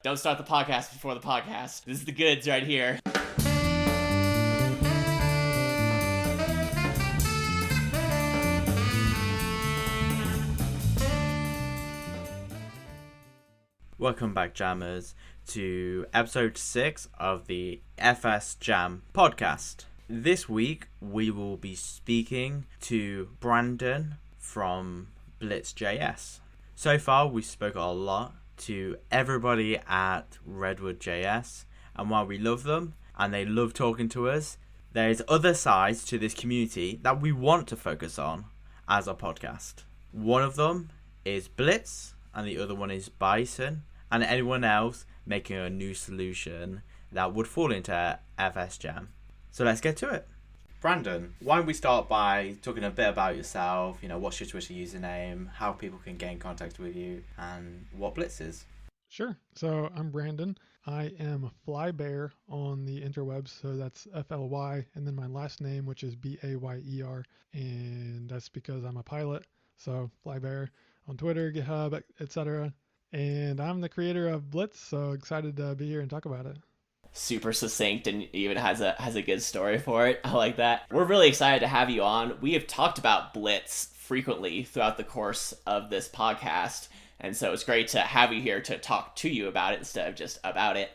Don't start the podcast before the podcast. This is the goods right here. Welcome back, Jammers, to episode 6 of the FS Jam podcast. This week, we will be speaking to Brandon from Blitz.js. So far, we spoke a lot to everybody at Redwood.js, and while we love them and they love talking to us, there's other sides to this community that we want to focus on as a podcast. One of them is Blitz, and the other one is Bison, and anyone else making a new solution that would fall into FS Jam. So let's get to it. Brandon, why don't we start by talking a bit about yourself, what's your Twitter username, how people can get in contact with you, and what Blitz is. Sure. So I'm Brandon. I am Flybear on the interwebs, so that's F-L-Y, and then my last name, which is B-A-Y-E-R, and that's because I'm a pilot, so Flybear on Twitter, GitHub, etc. And I'm the creator of Blitz, so excited to be here and talk about it. Super succinct and even has a good story for it. I like that. We're really excited to have you on. We have talked about Blitz frequently throughout the course of this podcast, and so it's great to have you here to talk to you about it instead of just about it.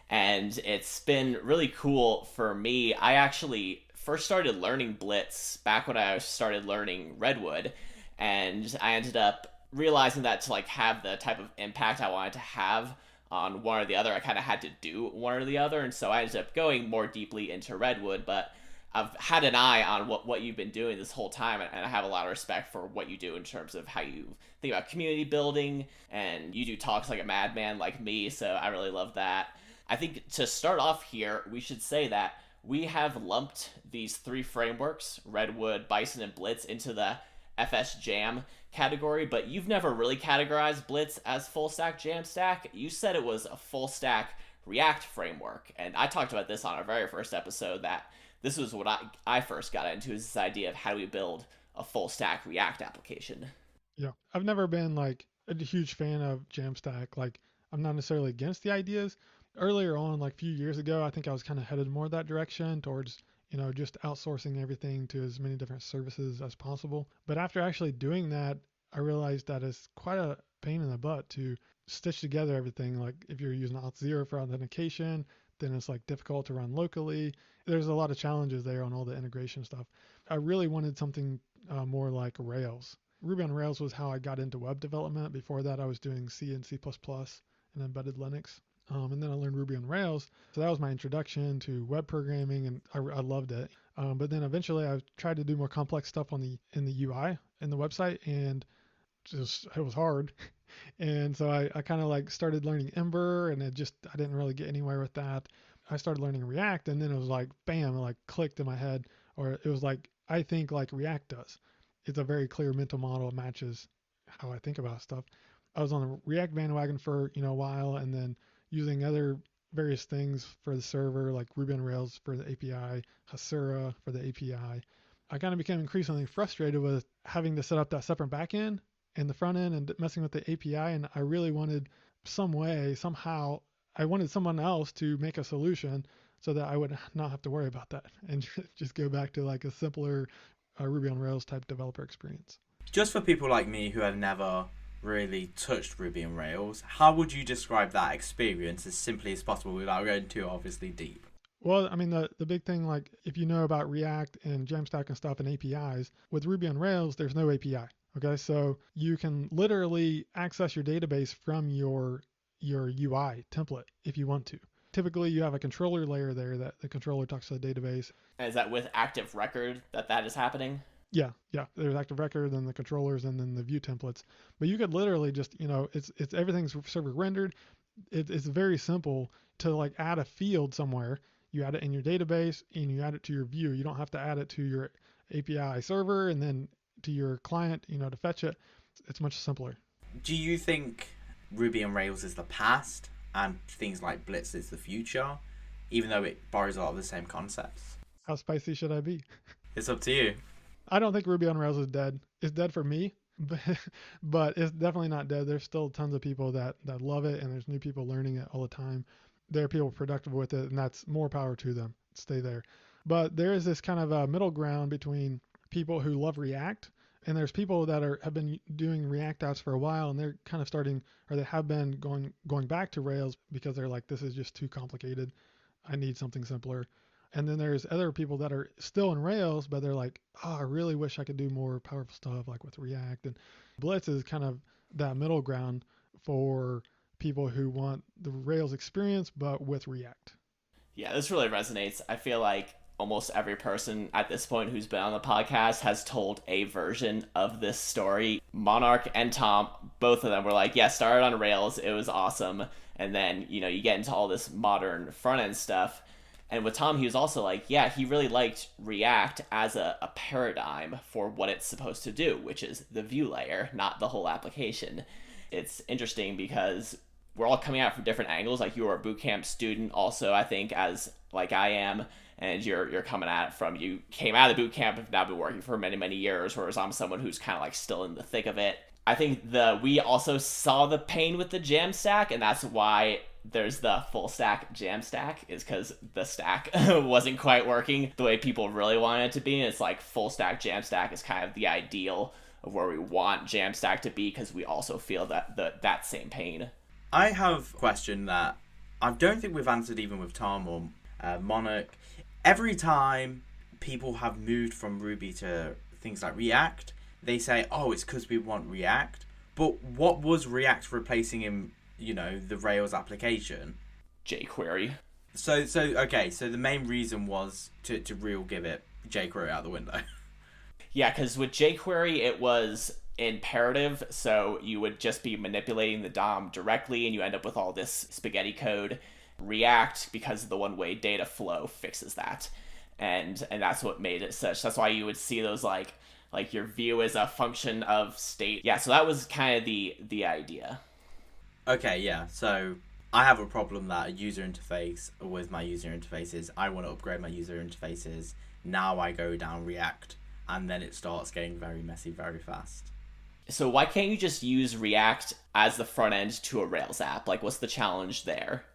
And it's been really cool for me. I actually first started learning Blitz back when I started learning Redwood, and I ended up realizing that to have the type of impact I wanted to have on one or the other, I kind of had to do one or the other, and so I ended up going more deeply into Redwood. But I've had an eye on what you've been doing this whole time, and I have a lot of respect for what you do in terms of how you think about community building, and you do talks like a madman like me, so I really love that. I think to start off here, we should say that we have lumped these three frameworks, Redwood, Bison, and Blitz, into the FS Jam category, but you've never really categorized Blitz as Fullstack Jamstack. You said it was a Fullstack React Framework, and I talked about this on our very first episode, that this was what I first got into, is this idea of how do we build a Fullstack React application. Yeah, I've never been a huge fan of Jamstack. I'm not necessarily against the ideas. Earlier on, a few years ago, I think I was kind of headed more that direction towards just outsourcing everything to as many different services as possible. But after actually doing that, I realized that it's quite a pain in the butt to stitch together everything. If you're using Auth0 for authentication, then it's difficult to run locally. There's a lot of challenges there on all the integration stuff. I really wanted something more like Rails. Ruby on Rails was how I got into web development. Before that, I was doing C and C++ and embedded Linux. And then I learned Ruby on Rails. So that was my introduction to web programming, and I loved it. But then eventually I tried to do more complex stuff in the UI in the website, and it was hard. And so I kind of started learning Ember, and I didn't really get anywhere with that. I started learning React, and then it was bam, it clicked in my head, or it was I think like React does. It's a very clear mental model. It matches how I think about stuff. I was on the React bandwagon for a while, and then using other various things for the server, like Ruby on Rails for the API, Hasura for the API. I kind of became increasingly frustrated with having to set up that separate backend and the front end and messing with the API. And I really wanted somehow, I wanted someone else to make a solution so that I would not have to worry about that and just go back to a simpler Ruby on Rails type developer experience. Just for people like me who have never really touched Ruby on Rails, how would you describe that experience as simply as possible without going too obviously deep? Well, I mean, the big thing, if you know about React and Jamstack and stuff and APIs, with Ruby on Rails, there's no API. Okay, so you can literally access your database from your UI template if you want to. Typically, you have a controller layer there that the controller talks to the database. And is that with Active Record that is happening? Yeah. There's Active Record and the controllers and then the view templates. But you could literally just, it's everything's server rendered. It's very simple to add a field somewhere. You add it in your database and you add it to your view. You don't have to add it to your API server and then to your client, to fetch it. It's much simpler. Do you think Ruby on Rails is the past and things like Blitz is the future, even though it borrows a lot of the same concepts? How spicy should I be? It's up to you. I don't think Ruby on Rails is dead. It's dead for me. but, but it's definitely not dead. There's still tons of people that love it, and there's new people learning it all the time. There are people productive with it, and that's more power to them. Stay there. But there is this kind of a middle ground between people who love React, and there's people that have been doing React apps for a while, and they're kind of starting, or they have been going back to Rails because they're like, this is just too complicated. I need something simpler. And then there's other people that are still in Rails, but they're like, oh, I really wish I could do more powerful stuff like with React. And Blitz is kind of that middle ground for people who want the Rails experience, but with React. Yeah, this really resonates. I feel like almost every person at this point who's been on the podcast has told a version of this story. Monarch and Tom, both of them were like, yeah, started on Rails. It was awesome. And then, you get into all this modern front end stuff. And with Tom, he was also like, yeah, he really liked React as a paradigm for what it's supposed to do, which is the view layer, not the whole application. It's interesting because we're all coming out from different angles. Like, you were a bootcamp student also, I think, as like I am, and you're coming at it from, you came out of the bootcamp and have now been working for many, many years, whereas I'm someone who's kind of like still in the thick of it. I think we also saw the pain with the Jamstack, and that's why there's the Fullstack Jamstack, is because the stack wasn't quite working the way people really wanted it to be. And it's like Fullstack Jamstack is kind of the ideal of where we want Jamstack to be, because we also feel that same pain. I have a question that I don't think we've answered even with Tom or Monarch. Every time people have moved from Ruby to things like React, they say, oh, it's because we want React. But what was React replacing in, the Rails application? jQuery. So the main reason was to real give it jQuery out the window. Yeah, because with jQuery, it was imperative, so you would just be manipulating the DOM directly, and you end up with all this spaghetti code. React, because of the one-way data flow, fixes that. And that's what made it such. That's why you would see those like your view is a function of state. Yeah, so that was kind of the idea. Okay, yeah. So I have a problem that a user interface with my user interfaces, I want to upgrade my user interfaces. Now I go down React, and then it starts getting very messy very fast. So why can't you just use React as the front end to a Rails app? Like, what's the challenge there?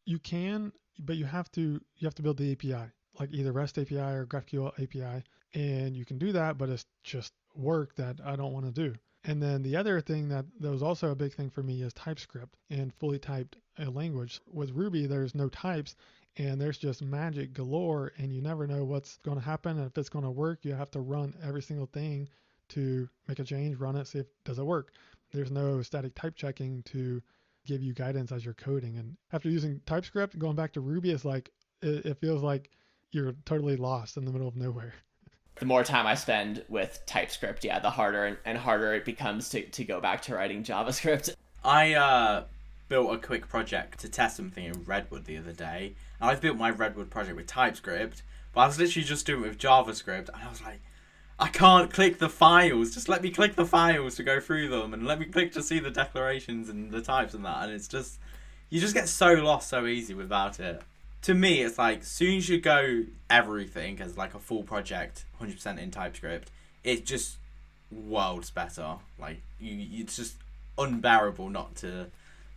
You can, but you have to build the API, like either REST API or GraphQL API. And you can do that, but it's just work that I don't want to do. And then the other thing that was also a big thing for me is TypeScript and fully typed language. With Ruby, there's no types, and there's just magic galore, and you never know what's going to happen. And if it's going to work, you have to run every single thing to make a change, run it, see if does it work. There's no static type checking to give you guidance as you're coding. And after using TypeScript, going back to Ruby, it's like it feels like you're totally lost in the middle of nowhere. The more time I spend with TypeScript, yeah, the harder and harder it becomes to go back to writing JavaScript. I built a quick project to test something in Redwood the other day, and I built my Redwood project with TypeScript, but I was literally just doing it with JavaScript, and I was like, I can't click the files. Just let me click the files to go through them, and let me click to see the declarations and the types and that. And it's just, you just get so lost so easy without it. To me, it's like, soon as you go everything as like a full project, 100% in TypeScript, it just worlds better. Like, it's just unbearable not to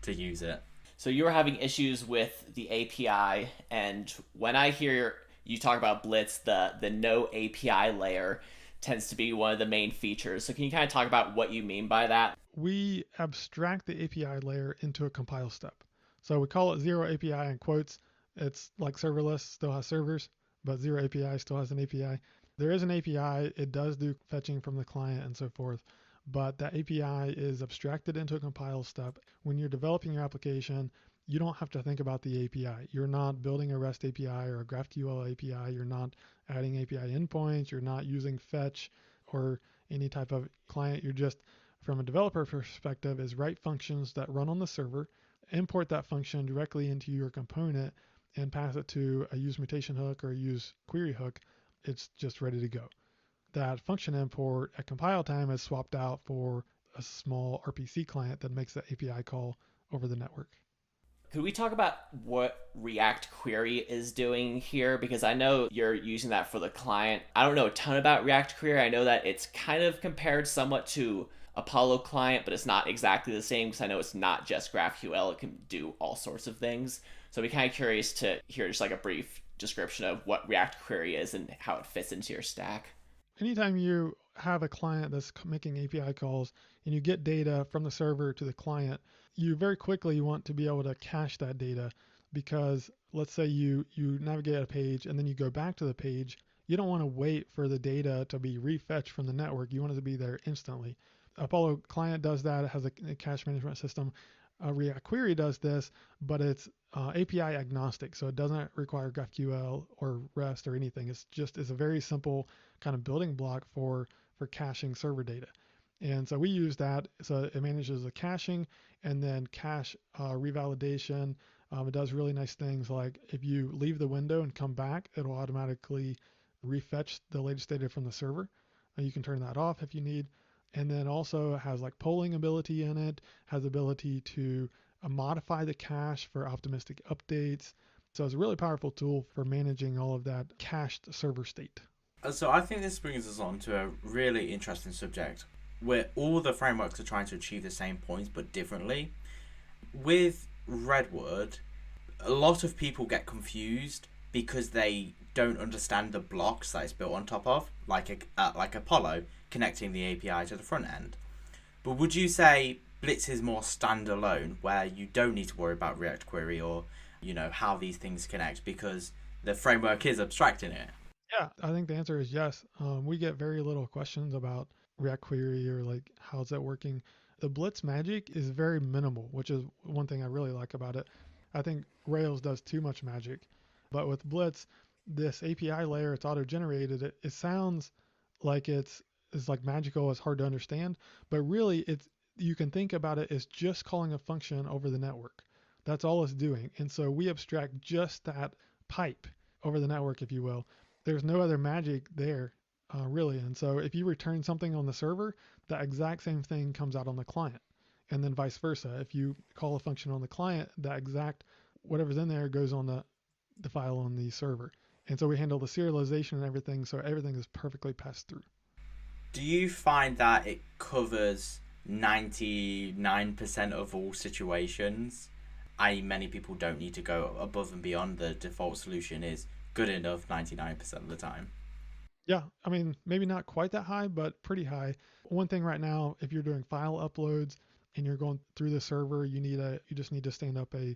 use it. So you were having issues with the API, and when I hear you talk about Blitz, the no API layer tends to be one of the main features. So can you kind of talk about what you mean by that? We abstract the API layer into a compile step. So we call it zero API in quotes. It's like serverless, still has servers, but zero API still has an API. There is an API. It does do fetching from the client and so forth, but that API is abstracted into a compile step. When you're developing your application, you don't have to think about the API. You're not building a REST API or a GraphQL API. You're not adding API endpoints. You're not using fetch or any type of client. You're just, from a developer perspective, is write functions that run on the server, import that function directly into your component, and pass it to a use mutation hook or a use query hook. It's just ready to go. That function import at compile time is swapped out for a small RPC client that makes the API call over the network. Could we talk about what React Query is doing here? Because I know you're using that for the client. I don't know a ton about React Query. I know that it's kind of compared somewhat to Apollo client, but it's not exactly the same because I know it's not just GraphQL. It can do all sorts of things. So I'd be kind of curious to hear just like a brief description of what React Query is and how it fits into your stack. Anytime you have a client that's making API calls and you get data from the server to the client, you very quickly want to be able to cache that data because let's say you navigate a page and then you go back to the page. You don't want to wait for the data to be refetched from the network. You want it to be there instantly. Apollo client does that. It has a cache management system. React Query does this, but it's API agnostic, so it doesn't require GraphQL or REST or anything. It's a very simple kind of building block for caching server data. And so we use that. So it manages the caching and then cache revalidation. It does really nice things like if you leave the window and come back, it'll automatically refetch the latest data from the server. You can turn that off if you need. And then also has like polling ability in it, has ability to modify the cache for optimistic updates. So it's a really powerful tool for managing all of that cached server state. So I think this brings us on to a really interesting subject where all the frameworks are trying to achieve the same points but differently. With Redwood, a lot of people get confused because they don't understand the blocks that it's built on top of, like Apollo connecting the API to the front end. But would you say Blitz is more standalone, where you don't need to worry about React Query or how these things connect because the framework is abstracting it? Yeah, I think the answer is yes. We get very little questions about React Query or like how's that working. The Blitz magic is very minimal, which is one thing I really like about it. I think Rails does too much magic, but with Blitz, this API layer, it's auto-generated. It sounds like it's like magical, it's hard to understand, but really you can think about it as just calling a function over the network. That's all it's doing. And so we abstract just that pipe over the network, if you will. There's no other magic there, really. And so if you return something on the server, that exact same thing comes out on the client. And then vice versa. If you call a function on the client, that exact whatever's in there goes on the file on the server. And so we handle the serialization and everything, so everything is perfectly passed through. Do you find that it covers 99% of all situations? Many people don't need to go above and beyond. The default solution is good enough 99% of the time. Yeah, I mean, maybe not quite that high, but pretty high. One thing right now, if you're doing file uploads and you're going through the server, you just need to stand up a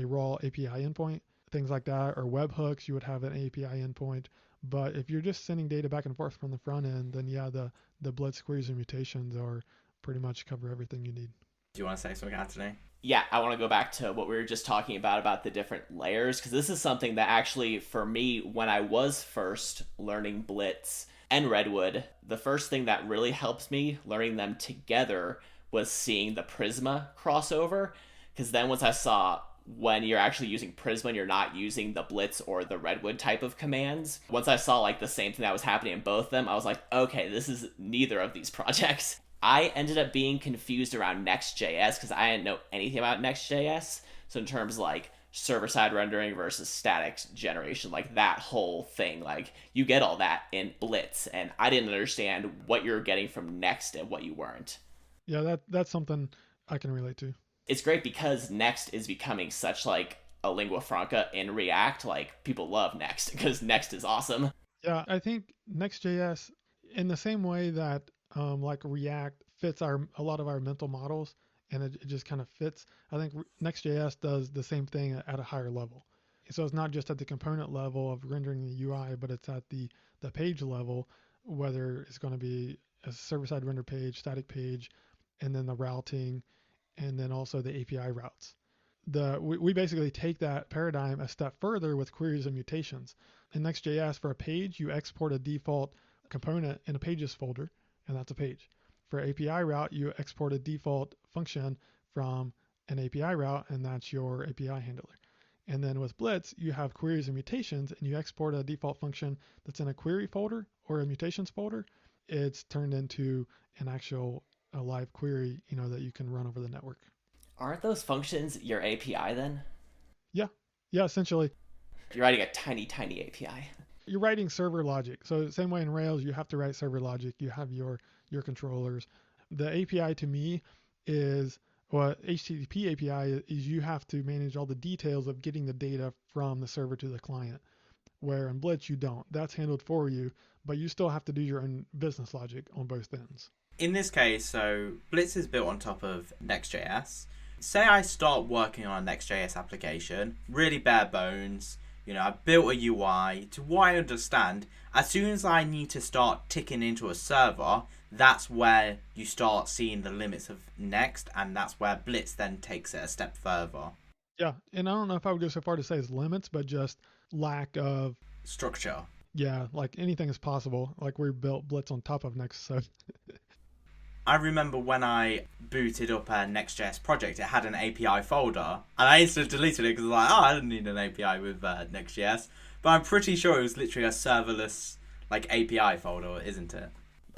raw API endpoint, things like that, or webhooks, you would have an API endpoint. But if you're just sending data back and forth from the front end, then yeah, the Blitz queries and mutations are pretty much cover everything you need. Do you want to say something, Anthony? Yeah, I want to go back to what we were just talking about the different layers, because this is something that actually, for me, when I was first learning Blitz and Redwood, the first thing that really helped me learning them together was seeing the Prisma crossover, because then once I saw when you're actually using Prisma and you're not using the Blitz or the Redwood type of commands, once I saw like the same thing that was happening in both of them, I was like, okay, this is neither of these projects. I ended up being confused around Next.js because I didn't know anything about Next.js. So in terms of like server-side rendering versus static generation, like that whole thing, like you get all that in Blitz, and I didn't understand what you were getting from Next and what you weren't. Yeah, that's something I can relate to. It's great because Next is becoming such like a lingua franca in React. Like people love Next because Next is awesome. Yeah, I think Next.js, in the same way that like React fits a lot of our mental models, and it just kind of fits. I think Next.js does the same thing at a higher level. So it's not just at the component level of rendering the UI, but it's at the page level, whether it's going to be a server-side render page, static page, and then the routing, and then also the API routes. We basically take that paradigm a step further with queries and mutations. In Next.js, for a page, you export a default component in a pages folder, and that's a page. For API route, you export a default function from an API route, and that's your API handler. And then with Blitz, you have queries and mutations, and you export a default function that's in a query folder or a mutations folder. It's turned into an actual live query, that you can run over the network. Aren't those functions your API then? Yeah, essentially. You're writing a tiny, tiny API. You're writing server logic. So same way in Rails, you have to write server logic. You have your controllers. The API to me is, well, HTTP API is you have to manage all the details of getting the data from the server to the client, where in Blitz you don't. That's handled for you, but you still have to do your own business logic on both ends. In this case, so Blitz is built on top of Next.js. Say I start working on a Next.js application, really bare bones. I built a UI. To what I understand, as soon as I need to start ticking into a server, that's where you start seeing the limits of Next, and that's where Blitz then takes it a step further. Yeah, and I don't know if I would go so far to say it's limits, but just lack of structure. Yeah, like anything is possible. Like we built Blitz on top of Next, so I remember when I booted up a Next.js project, it had an API folder, and I instantly deleted it because I was like, I didn't need an API with Next.js. But I'm pretty sure it was literally a serverless API folder, isn't it?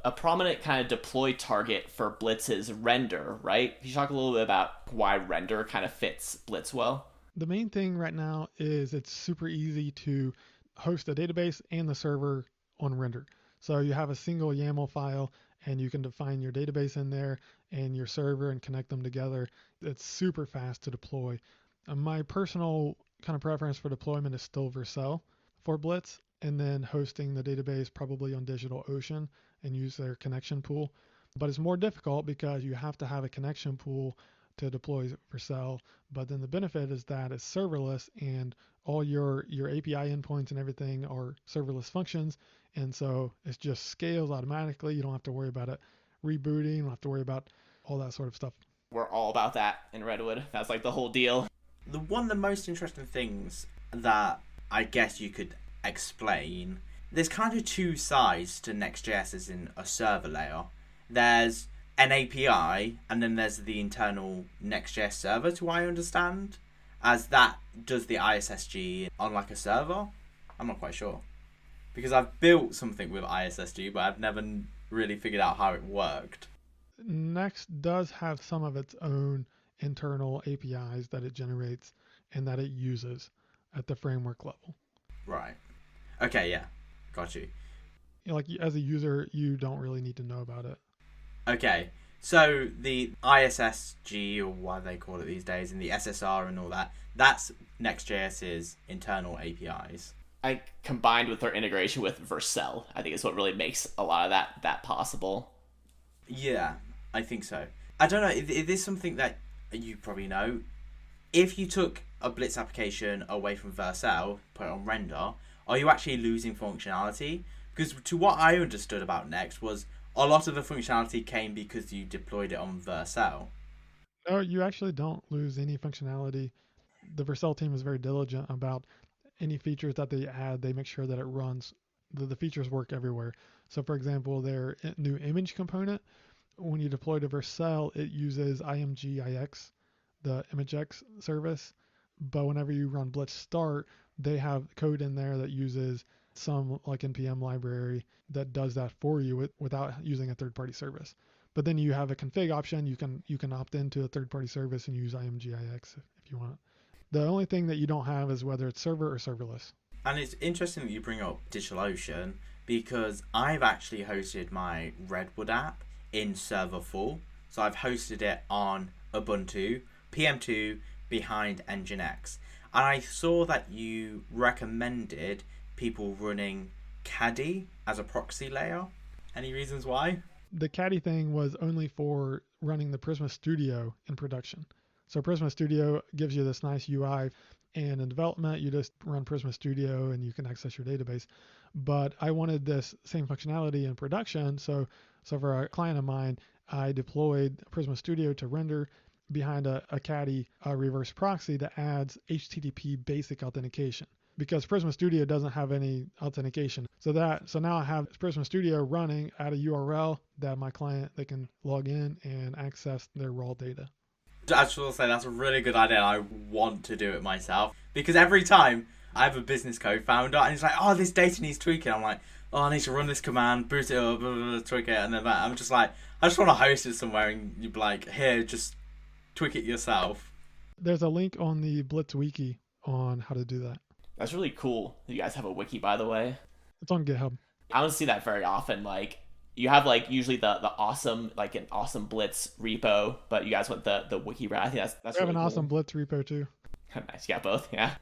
A prominent kind of deploy target for Blitz is render, right? Can you talk a little bit about why render kind of fits Blitz well? The main thing right now is it's super easy to host a database and the server on render. So you have a single YAML file and you can define your database in there and your server and connect them together. It's super fast to deploy. My personal kind of preference for deployment is still Vercel for Blitz, and then hosting the database probably on DigitalOcean and use their connection pool. But it's more difficult because you have to have a connection pool to deploy Vercel. But then the benefit is that it's serverless and all your API endpoints and everything are serverless functions. And so it just scales automatically. You don't have to worry about it rebooting. You don't have to worry about all that sort of stuff. We're all about that in Redwood. That's the whole deal. One of the most interesting things that I guess you could explain, there's kind of two sides to Next.js as in a server layer. There's an API, and then there's the internal Next.js server, to what I understand, as that does the ISSG on a server. I'm not quite sure. Because I've built something with ISSG, but I've never really figured out how it worked. Next does have some of its own internal APIs that it generates and that it uses at the framework level. Right. Okay, yeah. Got you. As a user, you don't really need to know about it. Okay. So the ISSG, or what they call it these days, and the SSR and all that, that's Next.js's internal APIs. Combined with their integration with Vercel, I think is what really makes a lot of that possible. Yeah, I think so. I don't know, is this something that you probably know? If you took a Blitz application away from Vercel, put it on render, are you actually losing functionality? Because to what I understood about Next was a lot of the functionality came because you deployed it on Vercel. No, you actually don't lose any functionality. The Vercel team is very diligent about any features that they add. They make sure that it runs, the features work everywhere. So for example, their new image component, when you deploy to Vercel, it uses IMGIX, the ImageX service. But whenever you run Blitz start, they have code in there that uses some NPM library that does that for you without using a third-party service. But then you have a config option. You can opt into a third-party service and use IMGIX if you want. The only thing that you don't have is whether it's server or serverless. And it's interesting that you bring up DigitalOcean because I've actually hosted my Redwood app in server full. So I've hosted it on Ubuntu, PM2, behind Nginx. And I saw that you recommended people running Caddy as a proxy layer. Any reasons why? The Caddy thing was only for running the Prisma Studio in production. So Prisma Studio gives you this nice UI, and in development, you just run Prisma Studio and you can access your database. But I wanted this same functionality in production. So for a client of mine, I deployed Prisma Studio to render behind a Caddy reverse proxy that adds HTTP basic authentication, because Prisma Studio doesn't have any authentication. So now I have Prisma Studio running at a URL that my client, they can log in and access their raw data. I just want to say that's a really good idea. I want to do it myself because every time I have a business co-founder and he's like, oh, this data needs tweaking. I'm like, oh, I need to run this command, boot it up, blah, blah, blah, tweak it. And then I'm just like, I just want to host it somewhere and you'd be like, here, just tweak it yourself. There's a link on the Blitz wiki on how to do that. That's really cool. You guys have a wiki, by the way. It's on GitHub. I don't see that very often. You have like usually the awesome, like an awesome Blitz repo, but you guys want the wiki route. I think that's We have really an awesome cool. Blitz repo too. Nice. Yeah, both. Yeah.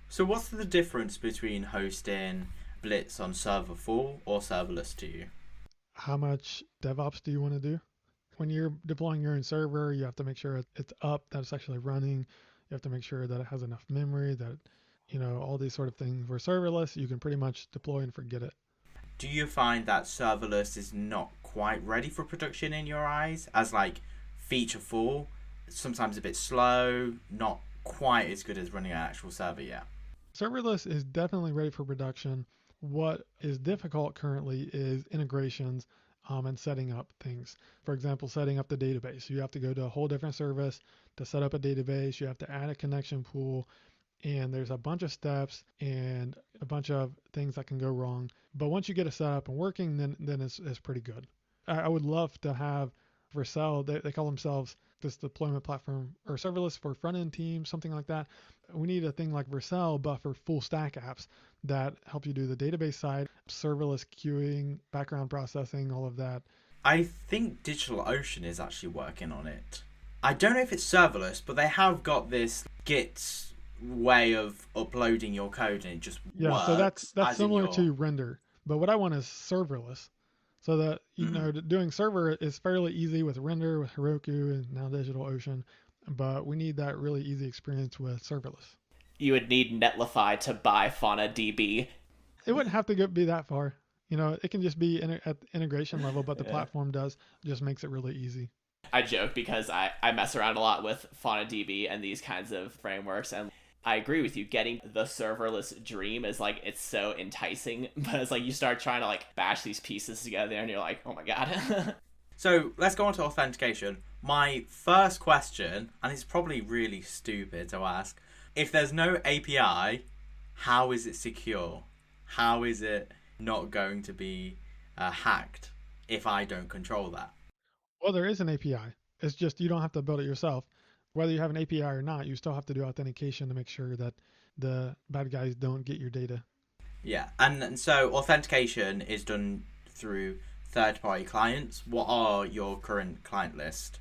So what's the difference between hosting Blitz on server full or serverless to you? How much DevOps do you want to do? When you're deploying your own server, you have to make sure it's up, that it's actually running. You have to make sure that it has enough memory, that, all these sort of things. Where serverless, you can pretty much deploy and forget it. Do you find that serverless is not quite ready for production in your eyes as like feature full, sometimes a bit slow, not quite as good as running an actual server yet? Serverless is definitely ready for production. What is difficult currently is integrations and setting up things. For example, setting up the database. You have to go to a whole different service to set up a database. You have to add a connection pool, and there's a bunch of steps and a bunch of things that can go wrong. But once you get it set up and working, then it's pretty good. I would love to have Vercel, they call themselves this deployment platform or serverless for front end teams, something like that. We need a thing like Vercel, but for full stack apps that help you do the database side, serverless queuing, background processing, all of that. I think DigitalOcean is actually working on it. I don't know if it's serverless, but they have got this Git way of uploading your code and it just Yeah, works. so that's as in similar your... to render. But what I want is serverless. So that doing server is fairly easy with render, with Heroku, and now DigitalOcean. But we need that really easy experience with serverless. You would need Netlify to buy FaunaDB. It wouldn't have to be that far. It can just be at the integration level, but the Yeah. platform just makes it really easy. I joke because I mess around a lot with FaunaDB and these kinds of frameworks, and I agree with you. Getting the serverless dream is like, it's so enticing, but it's like you start trying to like bash these pieces together and you're like, oh my god. So let's go on to authentication. My first question, and it's probably really stupid to ask, if there's no API, how is it secure? How is it not going to be hacked if I don't control that? Well, there is an API. It's just you don't have to build it yourself. Whether you have an API or not, you still have to do authentication to make sure that the bad guys don't get your data. Yeah, and so authentication is done through third-party clients. What are your current client list?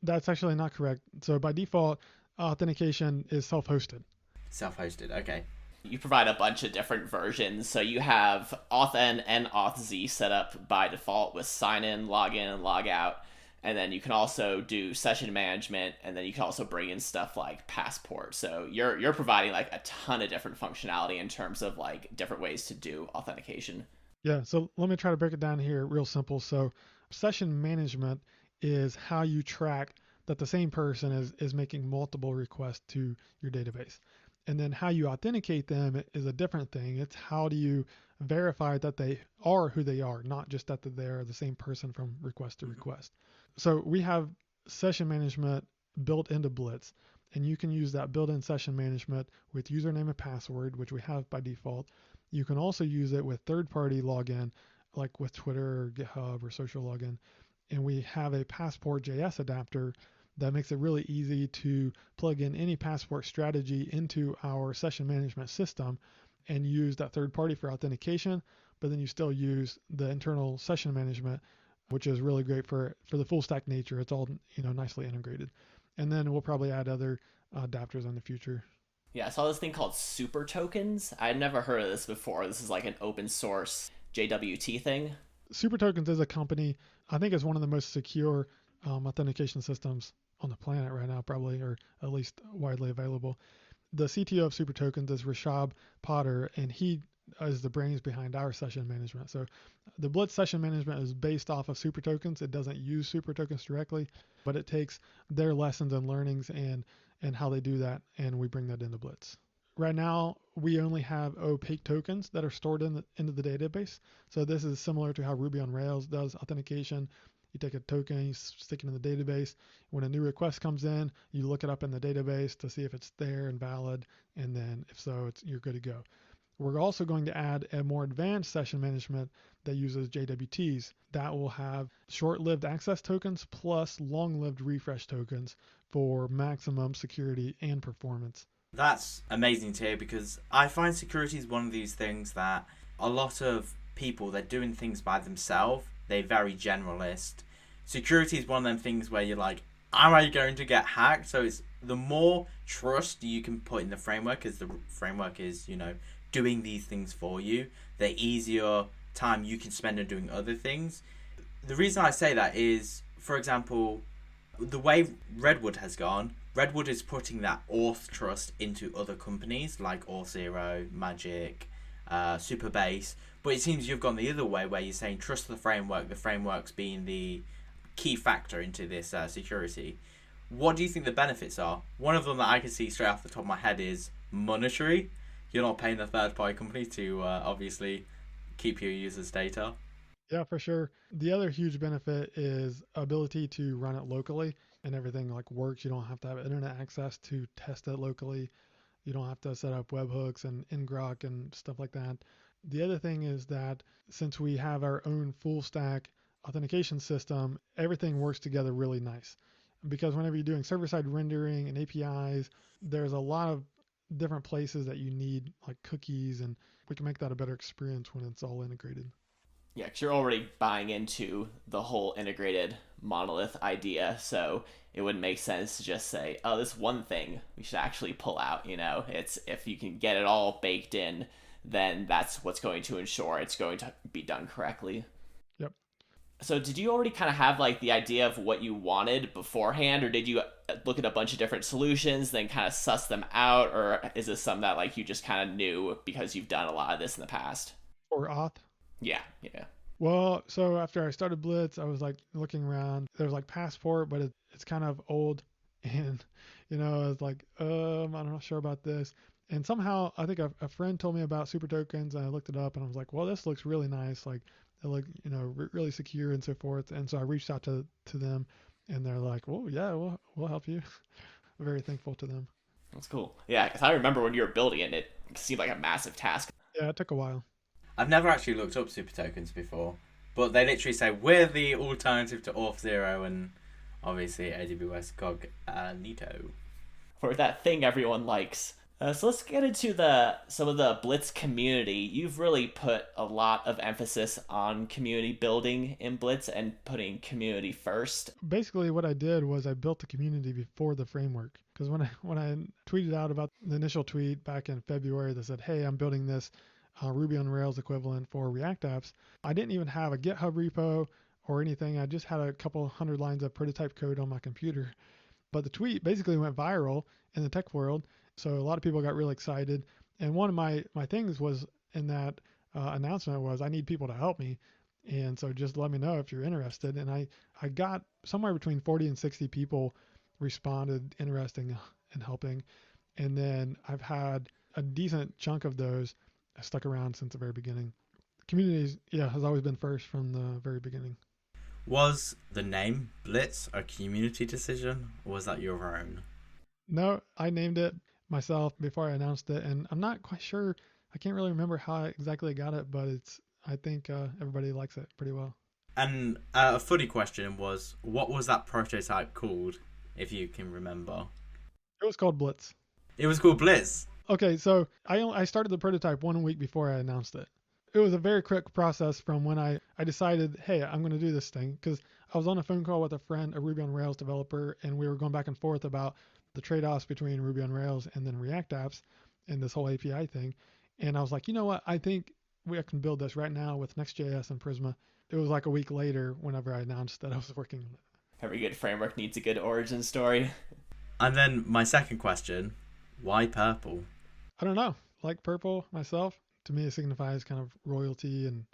That's actually not correct. So by default, authentication is self-hosted. Self-hosted, okay. You provide a bunch of different versions. So you have authn and authz set up by default with sign in, log in, and log out. And then you can also do session management, and then you can also bring in stuff like Passport. So you're providing like a ton of different functionality in terms of like different ways to do authentication. Yeah, so let me try to break it down here real simple. So session management is how you track that the same person is making multiple requests to your database. And then how you authenticate them is a different thing. It's how do you verify that they are who they are, not just that they are the same person from request to request. So we have session management built into Blitz, and you can use that built-in session management with username and password, which we have by default. You can also use it with third-party login, like with Twitter or GitHub or social login. And we have a Passport.js adapter that makes it really easy to plug in any Passport strategy into our session management system and use that third party for authentication, but then you still use the internal session management, which is really great for the full stack nature. It's all nicely integrated. And then we'll probably add other adapters in the future. Yeah, I saw this thing called super tokens. I'd never heard of this before. This is like an open source JWT thing. Super Tokens is a company, I think it's one of the most secure authentication systems on the planet right now, probably, or at least widely available. The CTO of Super Tokens is Rishab Potter, and he is the brains behind our session management. So the Blitz session management is based off of Super Tokens. It doesn't use Super Tokens directly, but it takes their lessons and learnings and how they do that, and we bring that into Blitz. Right now, we only have opaque tokens that are stored into the database. So this is similar to how Ruby on Rails does authentication. You take a token, you stick it in the database. When a new request comes in, you look it up in the database to see if it's there and valid, and then if so, you're good to go. We're also going to add a more advanced session management that uses JWTs that will have short-lived access tokens plus long-lived refresh tokens for maximum security and performance. That's amazing to hear, because I find security is one of these things that a lot of people, they're doing things by themselves. They're very generalist. Security is one of them things where you're like, am I going to get hacked? So it's the more trust you can put in the framework, as the framework is, doing these things for you, the easier time you can spend on doing other things. The reason I say that is, for example, the way Redwood has gone, Redwood is putting that auth trust into other companies like Auth0, Magic, Superbase. But it seems you've gone the other way where you're saying trust the framework's being the key factor into this security. What do you think the benefits are? One of them that I can see straight off the top of my head is monetary. You're not paying the third-party company to obviously keep your users' data. Yeah, for sure. The other huge benefit is ability to run it locally, and everything like works. You don't have to have internet access to test it locally. You don't have to set up webhooks and ngrok and stuff like that. The other thing is that since we have our own full stack authentication system, everything works together really nice. Because whenever you're doing server-side rendering and APIs, there's a lot of different places that you need like cookies, and we can make that a better experience when it's all integrated. Yeah, because you're already buying into the whole integrated monolith idea, so it wouldn't make sense to just say, oh, this one thing we should actually pull out. It's if you can get it all baked in, then that's what's going to ensure it's going to be done correctly. Yep. So did you already kind of have like the idea of what you wanted beforehand, or did you look at a bunch of different solutions, then kind of suss them out, or is this something that like you just kind of knew because you've done a lot of this in the past? Or auth. Yeah. Well, so after I started Blitz, I was like looking around. There's like Passport, but it's kind of old, and I was like, I'm not sure about this. And somehow I think a friend told me about super tokens, and I looked it up, and I was like, well, this looks really nice. Like it look, really secure and so forth. And so I reached out to them, and they're like, well, yeah, we'll help you. Very thankful to them. That's cool. Yeah, because I remember when you were building it, it seemed like a massive task. Yeah, it took a while. I've never actually looked up super tokens before, but they literally say we're the alternative to Auth0 and obviously AWS Cognito. For that thing everyone likes. So let's get into some of the Blitz community. You've really put a lot of emphasis on community building in Blitz and putting community first. Basically, what I did was I built the community before the framework. Because when I tweeted out about the initial tweet back in February that said, hey, I'm building this Ruby on Rails equivalent for React apps, I didn't even have a GitHub repo or anything. I just had a couple hundred lines of prototype code on my computer. But the tweet basically went viral in the tech world. So a lot of people got really excited. And one of my things was in that announcement was I need people to help me. And so just let me know if you're interested. And I got somewhere between 40 and 60 people responded interested in helping. And then I've had a decent chunk of those stuck around since the very beginning. Communities, has always been first from the very beginning. Was the name Blitz a community decision, or was that your own? No, I named it myself before I announced it, and I'm not quite sure. I can't really remember how I exactly got it, but I think everybody likes it pretty well. And a funny question was, what was that prototype called, if you can remember? It was called Blitz. It was called Blitz. Okay, so I started the prototype 1 week before I announced it. It was a very quick process from when I decided, hey, I'm going to do this thing, because I was on a phone call with a friend, a Ruby on Rails developer, and we were going back and forth about the trade-offs between Ruby on Rails and then React apps and this whole API thing. And I was like, you know what? I think we can build this right now with Next.js and Prisma. It was like a week later whenever I announced that I was working on it. Every good framework needs a good origin story. And then my second question, why purple? I don't know. Like purple myself. To me, it signifies kind of royalty and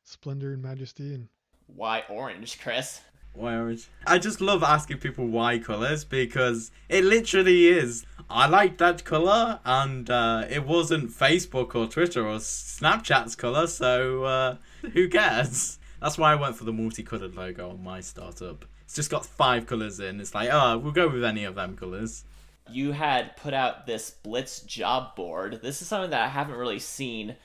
splendor and majesty. And why orange, Chris? Why orange? I just love asking people why colours, because it literally is. I like that colour, and it wasn't Facebook or Twitter or Snapchat's colour, so who cares? That's why I went for the multicoloured logo on my startup. It's just got 5 colours in. It's like, we'll go with any of them colours. You had put out this Blitz job board. This is something that I haven't really seen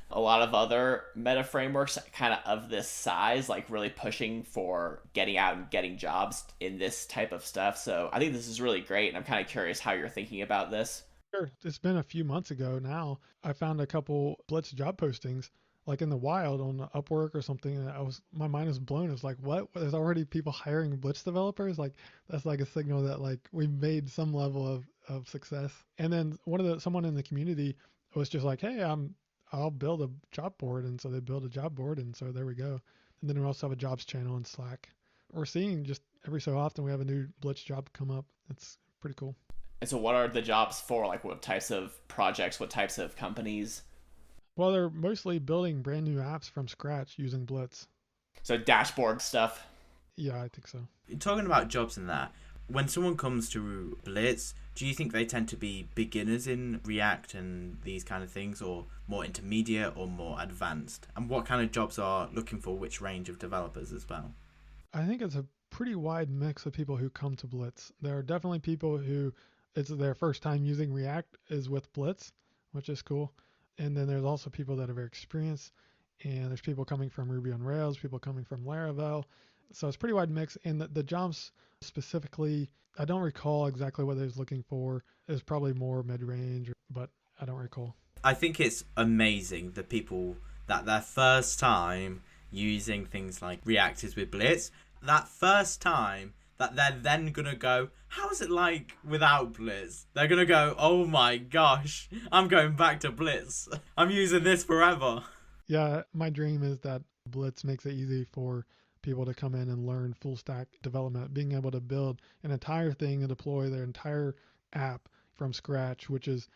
a lot of other meta frameworks kind of this size, like really pushing for getting out and getting jobs in this type of stuff. So I think this is really great, and I'm kind of curious how you're thinking about this. Sure. It's been a few months ago now. I found a couple Blitz job postings like in the wild on Upwork or something, and my mind was blown. It's like, what? There's already people hiring Blitz developers? Like that's like a signal that like we've made some level of success. And then someone in the community was just like, hey, I'll build a job board, and so they build a job board, and so there we go. And then we also have a jobs channel in Slack. We're seeing just every so often we have a new Blitz job come up. It's pretty cool. And so what are the jobs for? Like what types of projects, what types of companies? Well, they're mostly building brand new apps from scratch using Blitz. So dashboard stuff. Yeah, I think so. Talking about jobs and that, when someone comes to Blitz, do you think they tend to be beginners in React and these kind of things, or more intermediate or more advanced? And what kind of jobs are looking for which range of developers as well? I think it's a pretty wide mix of people who come to Blitz. There are definitely people who it's their first time using React is with Blitz, which is cool. And then there's also people that are very experienced, and there's people coming from Ruby on Rails, people coming from Laravel. So it's a pretty wide mix. And the jobs specifically, I don't recall exactly what they was looking for. It was probably more mid-range, but I don't recall. I think it's amazing the people that their first time using things like React is with Blitz, that first time that they're then going to go, how is it like without Blitz? They're going to go, oh my gosh, I'm going back to Blitz. I'm using this forever. Yeah, my dream is that Blitz makes it easy for people to come in and learn full stack development, being able to build an entire thing and deploy their entire app from scratch, which is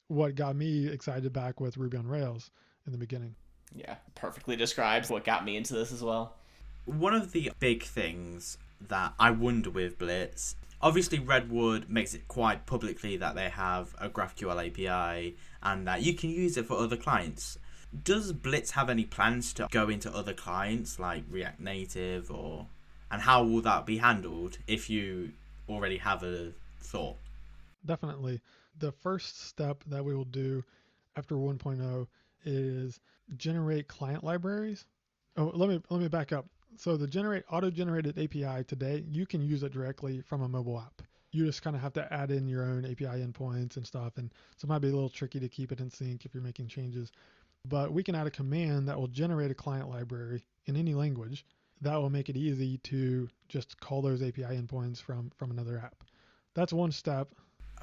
what got me excited back with Ruby on Rails in the beginning. Yeah, perfectly describes what got me into this as well. One of the big things that I wonder with Blitz, obviously Redwood makes it quite publicly that they have a GraphQL API and that you can use it for other clients. Does Blitz have any plans to go into other clients like React Native, and how will that be handled if you already have a thought? Definitely. The first step that we will do after 1.0 is generate client libraries. Oh, let me back up. So the auto-generated API today, you can use it directly from a mobile app. You just kind of have to add in your own API endpoints and stuff, and so it might be a little tricky to keep it in sync if you're making changes. But we can add a command that will generate a client library in any language that will make it easy to just call those API endpoints from another app. That's one step.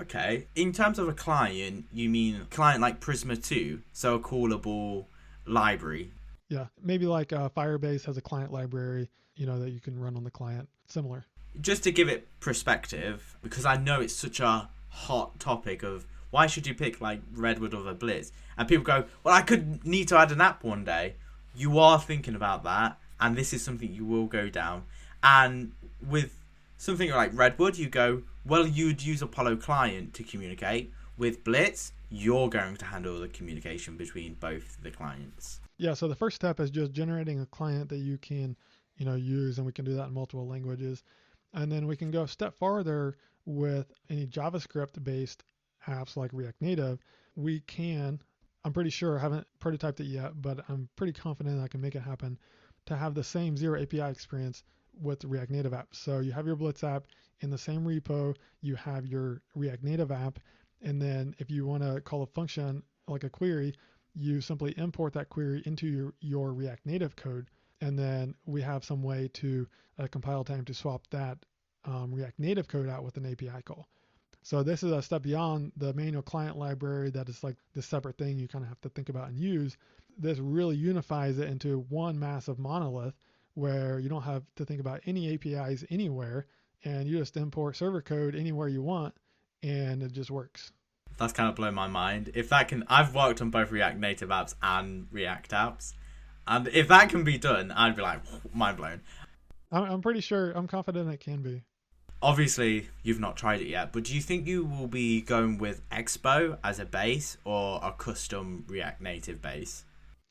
Okay. In terms of a client, you mean client like Prisma 2, so a callable library. Yeah, maybe like Firebase has a client library, that you can run on the client. Similar. Just to give it perspective, because I know it's such a hot topic of why should you pick like Redwood over Blitz? And people go, well, I could need to add an app one day. You are thinking about that, and this is something you will go down. And with something like Redwood, you go, well, you'd use Apollo client to communicate. With Blitz, you're going to handle the communication between both the clients. Yeah, so the first step is just generating a client that you can, use, and we can do that in multiple languages. And then we can go a step farther with any JavaScript-based apps like React Native. We can, I'm pretty sure, I haven't prototyped it yet, but I'm pretty confident I can make it happen, to have the same zero API experience with the React Native app. So you have your Blitz app in the same repo, you have your React Native app, and then if you want to call a function like a query, you simply import that query into your React Native code, and then we have some way to compile time to swap that React Native code out with an API call. So this is a step beyond the manual client library that is like this separate thing you kind of have to think about and use. This really unifies it into one massive monolith where you don't have to think about any APIs anywhere, and you just import server code anywhere you want, and it just works. That's kind of blown my mind. If that can, I've worked on both React Native apps and React apps, and if that can be done, I'd be like, mind blown. I'm pretty sure, I'm confident it can be. Obviously, you've not tried it yet, but do you think you will be going with Expo as a base or a custom React Native base?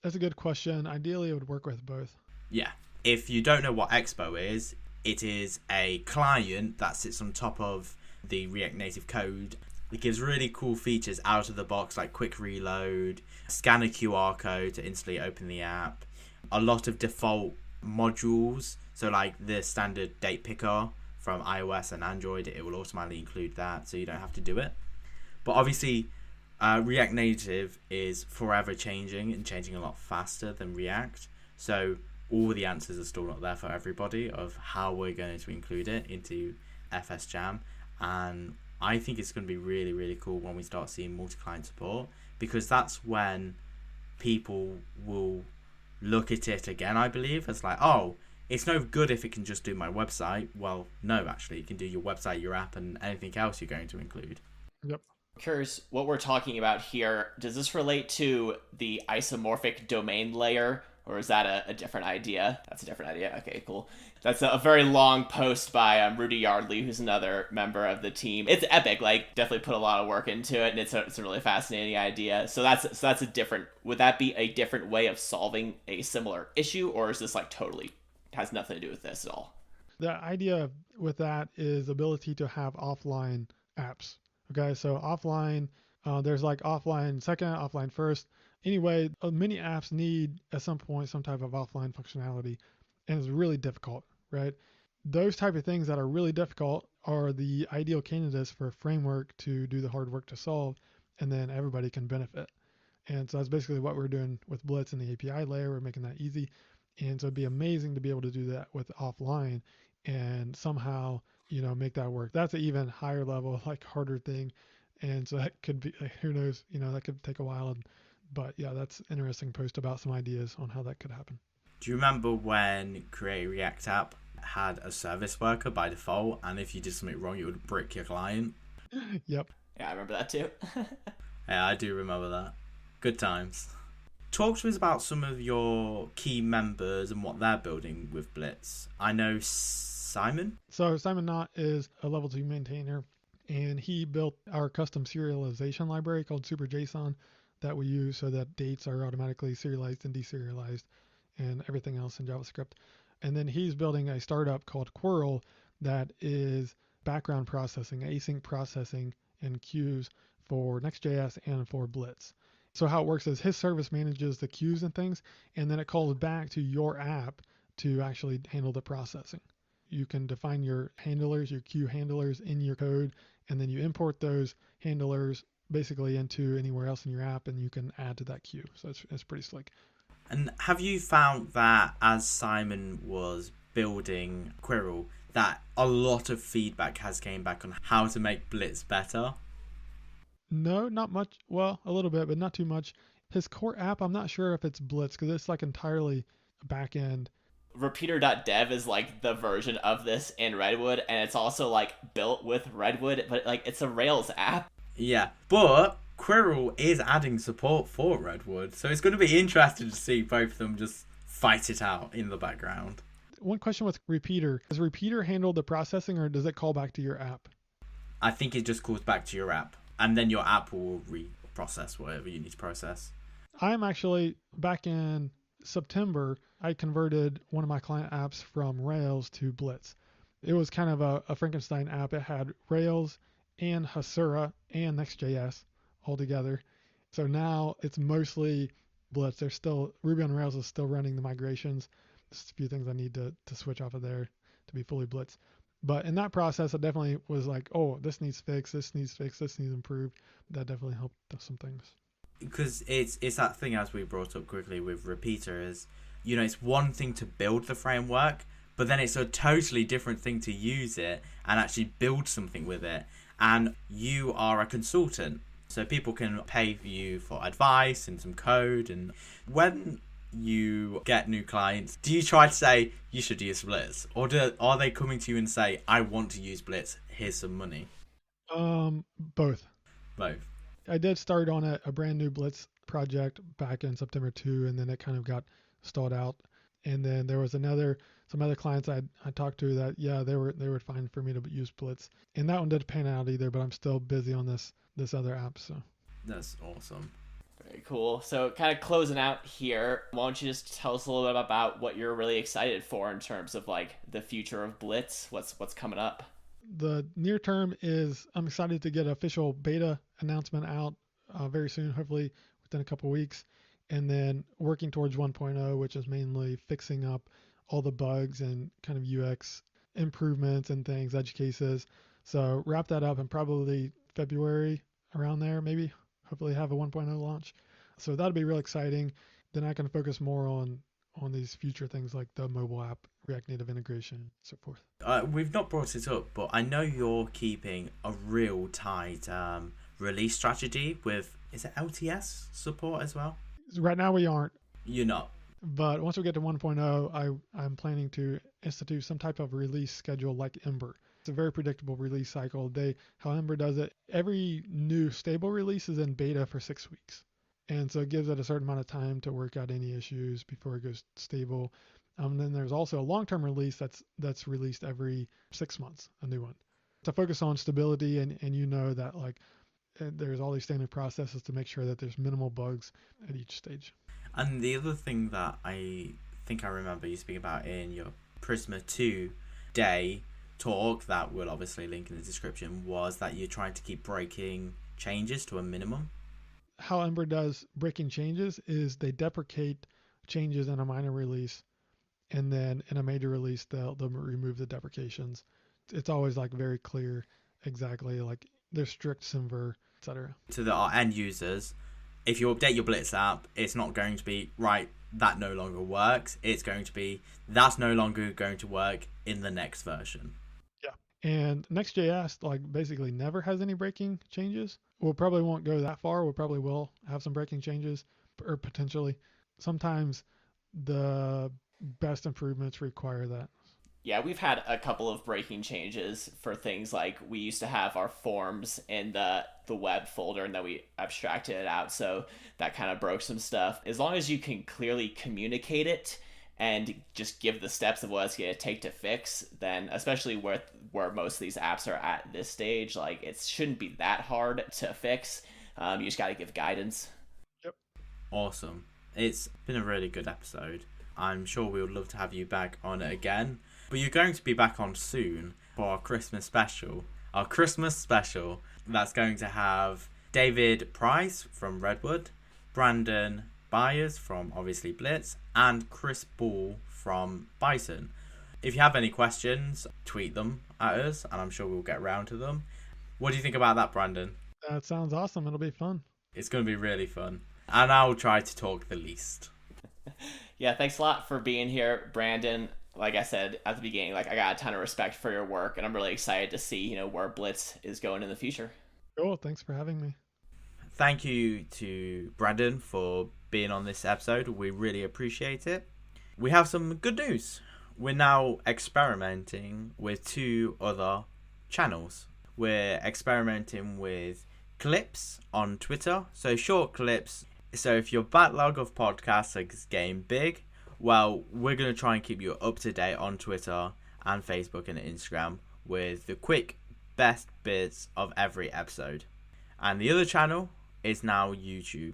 That's a good question. Ideally, it would work with both. Yeah. If you don't know what Expo is, it is a client that sits on top of the React Native code. It gives really cool features out of the box, like quick reload, scan a QR code to instantly open the app, a lot of default modules, so like the standard date picker from iOS and Android, it will automatically include that, so you don't have to do it. But obviously, React Native is forever changing and changing a lot faster than React. So all the answers are still not there for everybody of how we're going to include it into FS Jam. And I think it's going to be really, really cool when we start seeing multi-client support, because that's when people will look at it again, I believe, as like, oh, it's no good if it can just do my website. Well, no, actually, it can do your website, your app, and anything else you're going to include. Yep. Curious, what we're talking about here, does this relate to the isomorphic domain layer, or is that a different idea? That's a different idea. Okay, cool. That's a very long post by Rudy Yardley, who's another member of the team. It's epic, like definitely put a lot of work into it, and it's a really fascinating idea. So that's a different, would that be a different way of solving a similar issue, or is this like totally has nothing to do with this at all? The idea with that is ability to have offline apps. Okay, so offline, there's like offline second, offline first. Anyway, many apps need at some point some type of offline functionality, and it's really difficult, right? Those type of things that are really difficult are the ideal candidates for a framework to do the hard work to solve, and then everybody can benefit. And so that's basically what we're doing with Blitz and the API layer. We're making that easy. And so it'd be amazing to be able to do that with offline and somehow, make that work. That's an even higher level, like harder thing. And so that could be, who knows, that could take a while. But yeah, that's an interesting post about some ideas on how that could happen. Do you remember when Create a React App had a service worker by default, and if you did something wrong, it would brick your client? Yep. Yeah, I remember that too. Yeah, I do remember that. Good times. Talk to us about some of your key members and what they're building with Blitz. I know Simon. So Simon Knott is a level 2 maintainer, and he built our custom serialization library called SuperJSON that we use so that dates are automatically serialized and deserialized and everything else in JavaScript. And then he's building a startup called Quirl that is background processing, async processing, and queues for Next.js and for Blitz. So how it works is his service manages the queues and things, and then it calls back to your app to actually handle the processing. You can define your handlers, your queue handlers in your code, and then you import those handlers basically into anywhere else in your app, and you can add to that queue. So it's pretty slick. And have you found that as Simon was building Quirl, that a lot of feedback has came back on how to make Blitz better? No, not much. Well, a little bit, but not too much. His core app, I'm not sure if it's Blitz because it's like entirely back end. Repeater.dev is like the version of this in Redwood, and it's also like built with Redwood, but like it's a Rails app. Yeah, but Quirl is adding support for Redwood, so it's going to be interesting to see both of them just fight it out in the background. One question with Repeater, does Repeater handle the processing or does it call back to your app? I think it just calls back to your app, and then your app will reprocess whatever you need to process. I'm actually, back in September, I converted one of my client apps from Rails to Blitz. It was kind of a Frankenstein app. It had Rails and Hasura and Next.js all together. So now it's mostly Blitz. There's still, Ruby on Rails is still running the migrations. There's a few things I need to switch off of there to be fully Blitz. But in that process, I definitely was like, oh, this needs fixed, this needs fixed, this needs improved. That definitely helped some things. Because it's that thing, as we brought up quickly with Repeater, is, it's one thing to build the framework, but then it's a totally different thing to use it and actually build something with it. And you are a consultant, so people can pay you for advice and some code. And when you get new clients, do you try to say you should use Blitz, or are they coming to you and say, I want to use Blitz, here's some money? Both. Both. I did start on a brand new Blitz project back in September 2, and then it kind of got stalled out. And then there was some other clients I talked to that, yeah, they were fine for me to use Blitz. And that one didn't pan out either, but I'm still busy on this other app. So that's awesome. Very cool. So kind of closing out here, why don't you just tell us a little bit about what you're really excited for in terms of like the future of Blitz? What's coming up? The near term is I'm excited to get official beta announcement out very soon, hopefully within a couple weeks. And then working towards 1.0, which is mainly fixing up all the bugs and kind of UX improvements and things, edge cases. So wrap that up in probably February, around there, maybe, hopefully have a 1.0 launch. So that'll be real exciting. Then I can focus more on these future things like the mobile app, React Native integration, and so forth. We've not brought it up, but I know you're keeping a real tight release strategy with, is it LTS support as well? Right now we aren't. You're not. But once we get to 1.0, I'm planning to institute some type of release schedule like Ember. It's a very predictable release cycle. How Ember does it, every new stable release is in beta for 6 weeks. And so it gives it a certain amount of time to work out any issues before it goes stable. Then there's also a long-term release that's released every 6 months, a new one. To focus on stability and that like there's all these standard processes to make sure that there's minimal bugs at each stage. And the other thing that I think I remember you speaking about in your Prisma 2 day talk that we'll obviously link in the description was that you're trying to keep breaking changes to a minimum. How Ember does breaking changes is they deprecate changes in a minor release, and then in a major release they'll remove the deprecations. It's always like very clear exactly, like there's strict Simver, etc. To our end users, if you update your Blitz app, it's not going to be right, that no longer works. It's going to be that's no longer going to work in the next version. Yeah. And Next.js like basically never has any breaking changes. We'll probably won't go that far. We probably will have some breaking changes, or potentially. Sometimes the best improvements require that. Yeah, we've had a couple of breaking changes for things like we used to have our forms in the web folder, and then we abstracted it out, so that kind of broke some stuff. As long as you can clearly communicate it and just give the steps of what it's going to take to fix, then especially where most of these apps are at this stage, like it shouldn't be that hard to fix. You just got to give guidance. Yep. Awesome. It's been a really good episode. I'm sure we would love to have you back on it again. But you're going to be back on soon for our Christmas special. Our Christmas special that's going to have David Price from Redwood, Brandon Byers from obviously Blitz, and Chris Ball from Bison. If you have any questions, tweet them at us and I'm sure we'll get around to them. What do you think about that, Brandon? That sounds awesome. It'll be fun. It's going to be really fun. And I'll try to talk the least. Yeah, thanks a lot for being here, Brandon. Like I said at the beginning, like I got a ton of respect for your work, and I'm really excited to see, where Blitz is going in the future. Cool. Thanks for having me. Thank you to Brandon for being on this episode. We really appreciate it. We have some good news. We're now experimenting with 2 other channels. We're experimenting with clips on Twitter, so short clips. So if your backlog of podcasts is getting big, well, we're going to try and keep you up to date on Twitter and Facebook and Instagram with the quick best bits of every episode. And the other channel is now YouTube.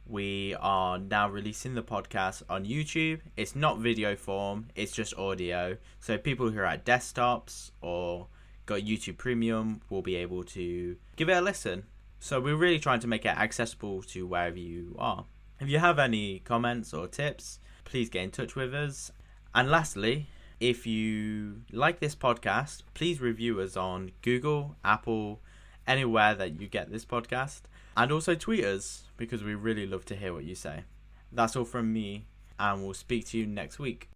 We are now releasing the podcast on YouTube. It's not video form, it's just audio. So people who are at desktops or got YouTube Premium will be able to give it a listen. So we're really trying to make it accessible to wherever you are. If you have any comments or tips, please get in touch with us. And lastly, if you like this podcast, please review us on Google, Apple, anywhere that you get this podcast. And also tweet us, because we really love to hear what you say. That's all from me, and we'll speak to you next week.